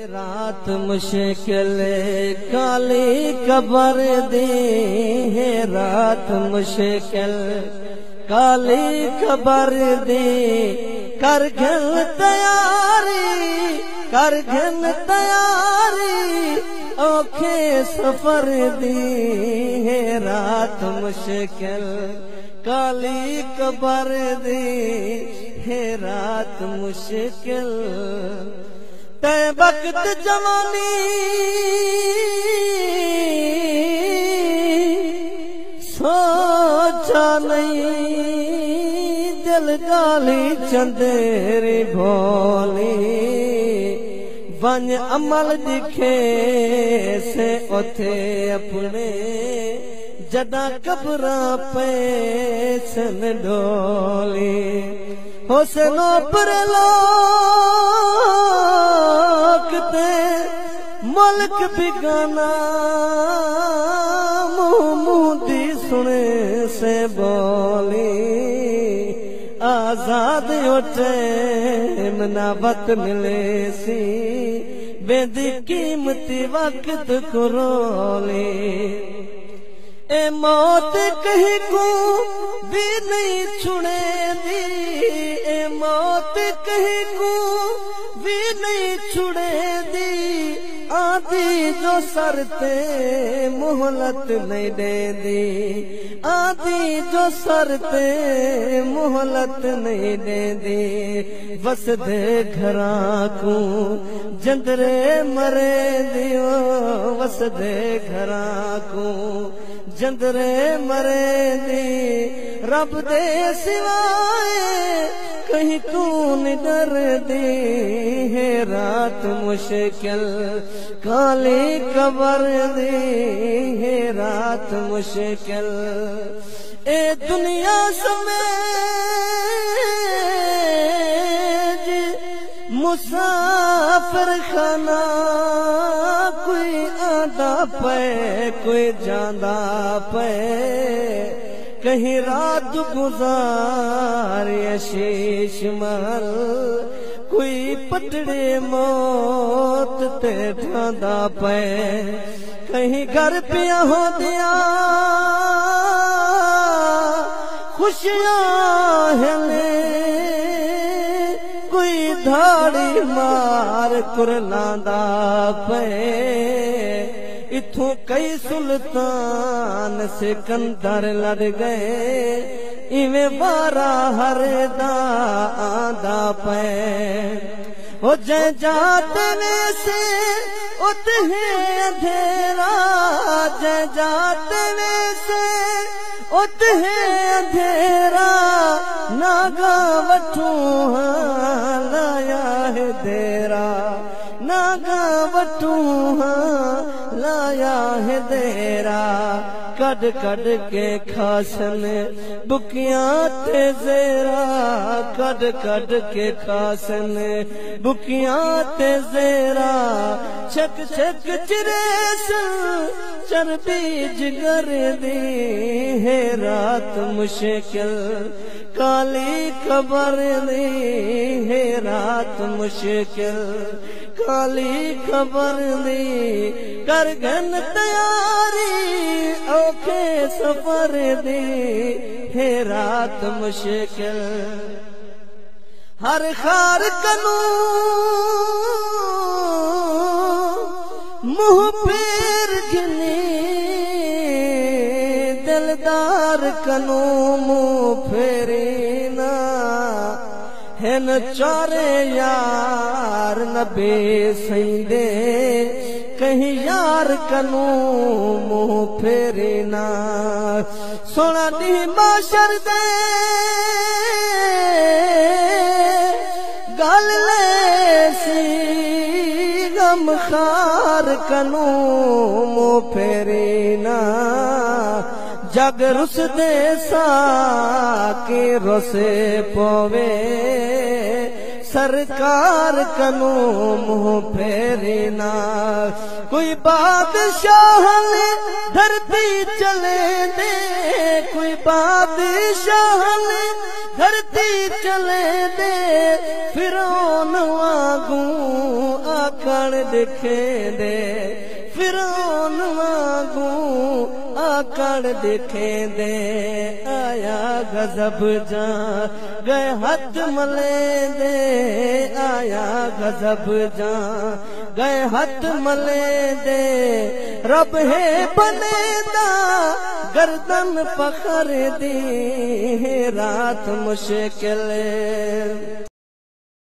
रात मुश्किल काली कबर दी है, रात मुश्किल काली कबर दी। कर घन तैयारी, कर घन तैयारी, औखे सफर दी है, रात मुश्किल काली कबर दी है, रात मुश्किल। ते वक्त जवानी सोचा नहीं, दिल गाली चंदेरी भोली। वन अमल दिखे से उथे अपने, जदा कबरा पैसन डोली। हुसनो पर लोकते मुल्क बिगाना, मुंदी सुने से बोली। आजाद उठे मनावत मिले सी, बेदी कीमती वक्त कुरोली। ए मौत कहीं को भी नहीं छुड़े दी, ए मौत कहीं को भी नहीं छुड़े दी। आधी जो सरते मोहलत नहीं दे दी, आधी जो सरते मोहलत नहीं दे दी। वसदे घरा को जंदरे मरे दियो, वसदे घरा को जंदरे मरे दी। रब दे सिवाए कहीं कौन डर दी है, रात मुश्किल काली कबर दी है, रात मुश्किल। ए दुनिया समेत मुसाफिर खाना, कोई आंदा पे कोई जांदा पे। कहीं रात गुजार शीश महल, कोई पटड़े मौत ते ठांदा पे। कहीं घर पिया हो दिया खुशियां हिले, कोई धाड़ी मार कुरलांदा पे। इथों कई सुल्तान सिकंदर लड़ गए, इवें वारा हरदा आंदा पे। ओ जय जाते ने से उते अंधेरा, जय जाते ने से उते अंधेरा। नागा वठू लाया है देरा, नागा वठू लाया है देरा। कड कड के खासन बुकियां ते जेरा, कड कड के खासन बुकियां ते जेरा। छक छक चिरेस चरबी जिगर दी है, रात मुश्किल काली कबर दी है, रात मुश्किल काली कबर दी। कर घन तैयारी औखे सफर दी है, रात मुश्किल। हर खार कनू मुंह फेर घिनी, दिलदार कनू मुंह फेरी ना। है न चारे यार नबे सईंदे, कहीं यार कनू मुंह फेरे ना। सोना दी माशर दे गल ले सी, गम खार कनू मुंह फेरे ना। जग रुस दे सा के रोसे पवे, सरकार कनू मुंह फेरे ना। कोई बादशाह ने धरती चले दे, कोई बादशाह ने धरती चले दे। फिरौन वागू आकड़ दिखे दे फिरौन वांगू आकड़ दिखे दे आया गजब जा गए हथ मले दे आया गजब जा गए हथ मले दे रब है बने दा गर्दन पकड़ दी रात मुश्किल